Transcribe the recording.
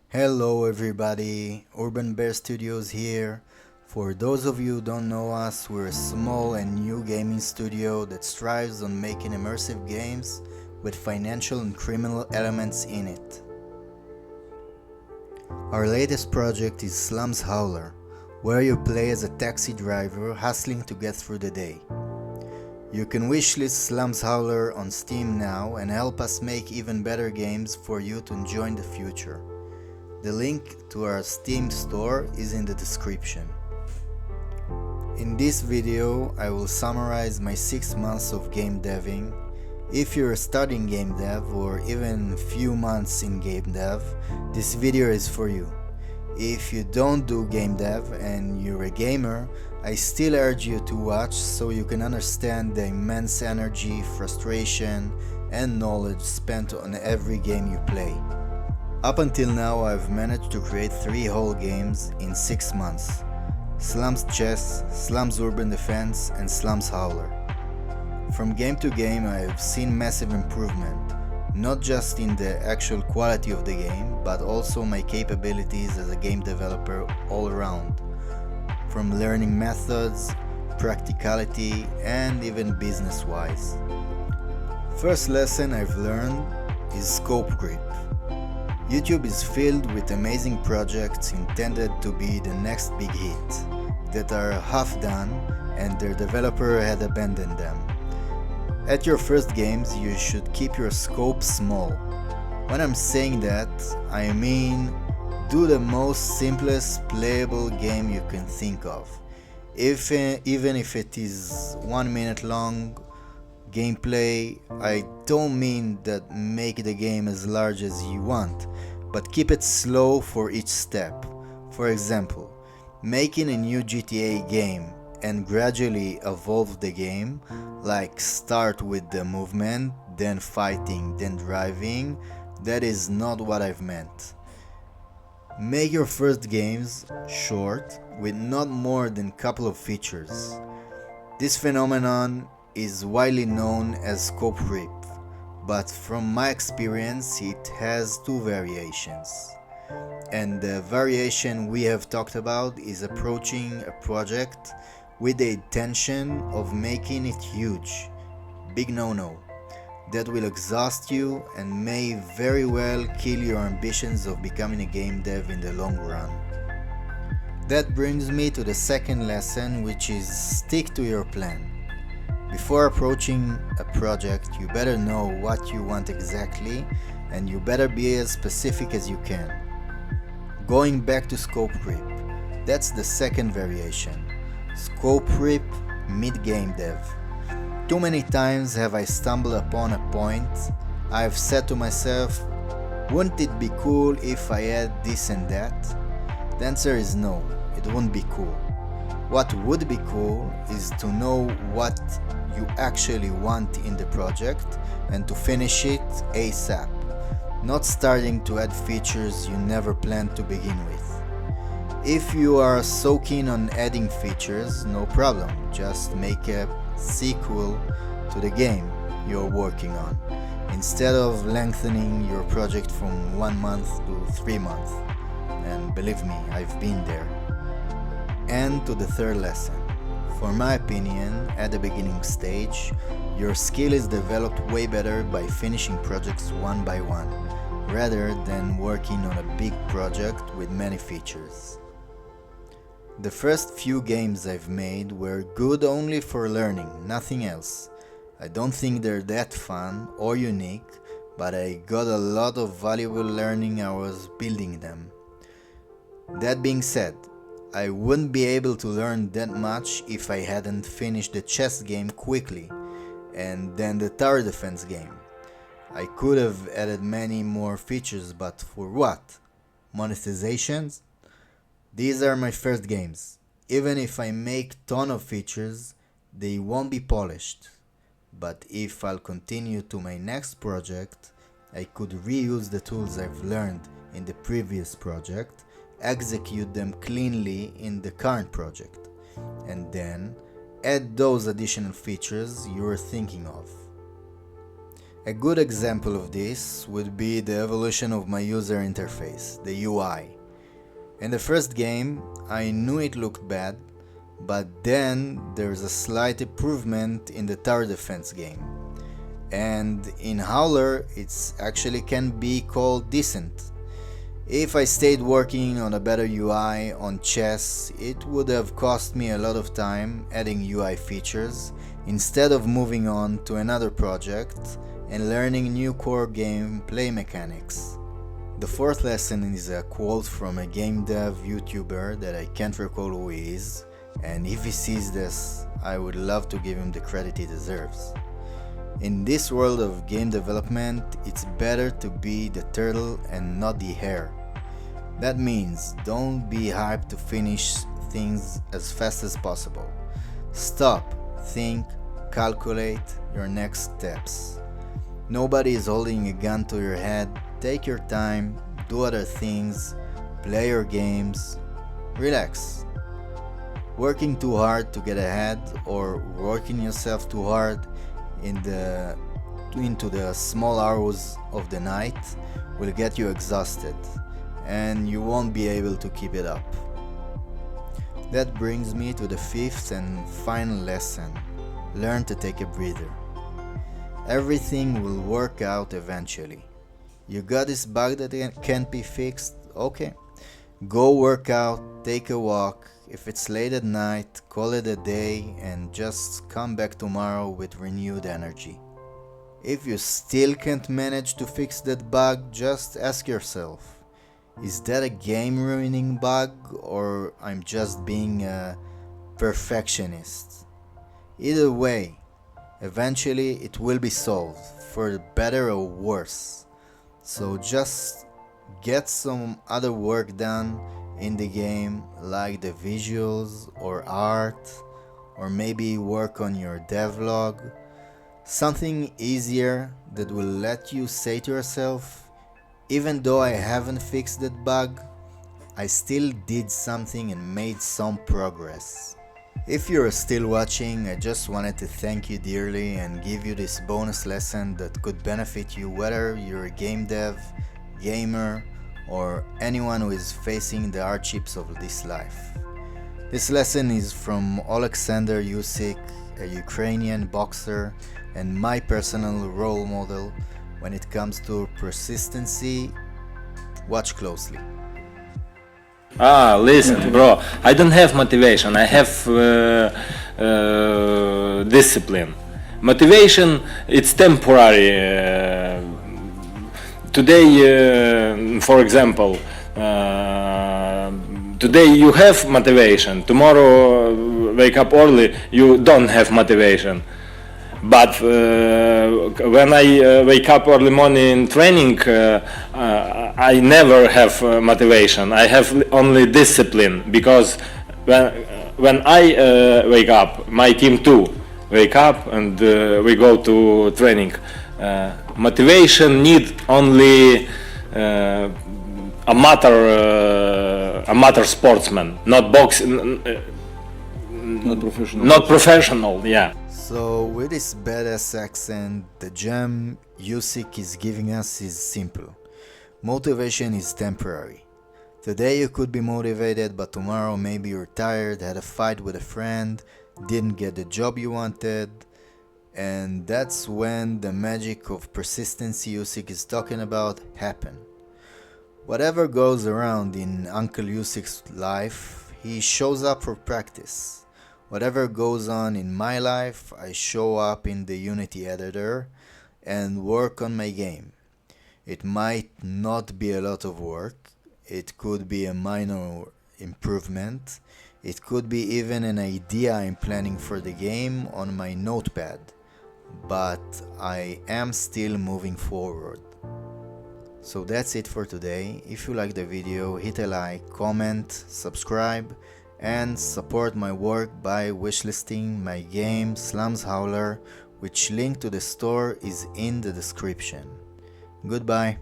Hello everybody, Urban Bear Studios here. For those of you who don't know us, we're a small and new gaming studio that strives on making immersive games with financial and criminal elements in it. Our latest project is Slums Howler, where you play as a taxi driver hustling to get through the day. You can wishlist Slums Howler on Steam now and help us make even better games for you to enjoy in the future. The link to our Steam store is in the description. In this video, I will summarize my 6 months of game deving. If you're studying game dev or even few months in game dev, this video is for you. If you don't do game dev and you're a gamer, I still urge you to watch so you can understand the immense energy, frustration, and knowledge spent on every game you play. Up until now, I've managed to create 3 whole games in 6 months: Slums Chess, Slums Urban Defense, and Slums Howler. From game to game, I've seen massive improvement, not just in the actual quality of the game, but also my capabilities as a game developer all around, from learning methods, practicality, and even business-wise. First lesson I've learned is scope creep. YouTube is filled with amazing projects intended to be the next big hit, that are half done and their developer had abandoned them. At your first games, you should keep your scope small. When I'm saying that, I mean do the most simplest playable game you can think of. Even if it is 1 minute long gameplay, I don't mean that make the game as large as you want, but keep it slow for each step. For example, making a new GTA game and gradually evolve the game, like start with the movement, then fighting, then driving, that is not what I've meant. Make your first games short, with not more than couple of features. This phenomenon is widely known as scope creep, but from my experience it has 2 variations. And the variation we have talked about is approaching a project with the intention of making it huge. Big no-no. That will exhaust you and may very well kill your ambitions of becoming a game dev in the long run. That brings me to the second lesson, which is stick to your plan. Before approaching a project, you better know what you want exactly, and you better be as specific as you can. Going back to scope creep, that's the second variation. Scope creep mid-game dev. Too many times have I stumbled upon a point I've said to myself, wouldn't it be cool if I had this and that? The answer is no, it wouldn't be cool. What would be cool is to know what you actually want in the project and to finish it ASAP, not starting to add features you never planned to begin with. If you are so keen on adding features, no problem, just make a sequel to the game you're working on, instead of lengthening your project from 1 month to 3 months. And believe me, I've been there. And to the third lesson. For my opinion, at the beginning stage, your skill is developed way better by finishing projects one by one, rather than working on a big project with many features. The first few games I've made were good only for learning, nothing else. I don't think they're that fun or unique, but I got a lot of valuable learning hours building them. That being said, I wouldn't be able to learn that much if I hadn't finished the chess game quickly, and then the tower defense game. I could have added many more features, but for what? Monetizations? These are my first games. Even if I make ton of features, they won't be polished. But if I'll continue to my next project, I could reuse the tools I've learned in the previous project, execute them cleanly in the current project, and then add those additional features you were thinking of. A good example of this would be the evolution of my user interface, the UI. In the first game, I knew it looked bad, but then there's a slight improvement in the tower defense game. And in Howler, it's actually can be called decent. If I stayed working on a better UI on chess, it would have cost me a lot of time adding UI features instead of moving on to another project and learning new core gameplay mechanics. The fourth lesson is a quote from a game dev YouTuber that I can't recall who he is, and if he sees this, I would love to give him the credit he deserves. In this world of game development, it's better to be the turtle and not the hare. That means don't be hyped to finish things as fast as possible. Stop, think, calculate your next steps. Nobody is holding a gun to your head. Take your time, do other things, play your games, relax. Working too hard to get ahead or working yourself too hard into the small hours of the night will get you exhausted and you won't be able to keep it up. That brings me to the fifth and final lesson. Learn to take a breather. Everything will work out eventually. You got this bug that can't be fixed? Okay. Go work out, take a walk. If it's late at night, call it a day and just come back tomorrow with renewed energy. If you still can't manage to fix that bug, just ask yourself, is that a game ruining bug or I'm just being a perfectionist? Either way, eventually it will be solved, for better or worse. So just get some other work done in the game, like the visuals or art, or maybe work on your devlog. Something easier that will let you say to yourself, even though I haven't fixed that bug, I still did something and made some progress. If you're still watching, I just wanted to thank you dearly and give you this bonus lesson that could benefit you whether you're a game dev, gamer, or anyone who is facing the hardships of this life. This lesson is from Alexander Usyk, a Ukrainian boxer and my personal role model when it comes to persistency. Watch closely. Listen, bro, I don't have motivation, I have discipline. Motivation, it's temporary. Today, for example, today you have motivation, tomorrow wake up early, you don't have motivation. But when I wake up early morning training, I never have motivation. I have only discipline, because when I wake up, my team too wake up and we go to training. Motivation need only amateur sportsman, not boxing, not professional. Yeah. So with this badass accent, the gem Usyk is giving us is simple. Motivation is temporary. Today you could be motivated, but tomorrow maybe you're tired, had a fight with a friend, didn't get the job you wanted, and that's when the magic of persistency Usyk is talking about happen. Whatever goes around in Uncle Usyk's life, he shows up for practice. Whatever goes on in my life, I show up in the Unity editor and work on my game. It might not be a lot of work, it could be a minor improvement, it could be even an idea I'm planning for the game on my notepad, but I am still moving forward. So that's it for today. If you like the video, hit a like, comment, subscribe, and support my work by wishlisting my game Slums Howler, which link to the store is in the description. Goodbye.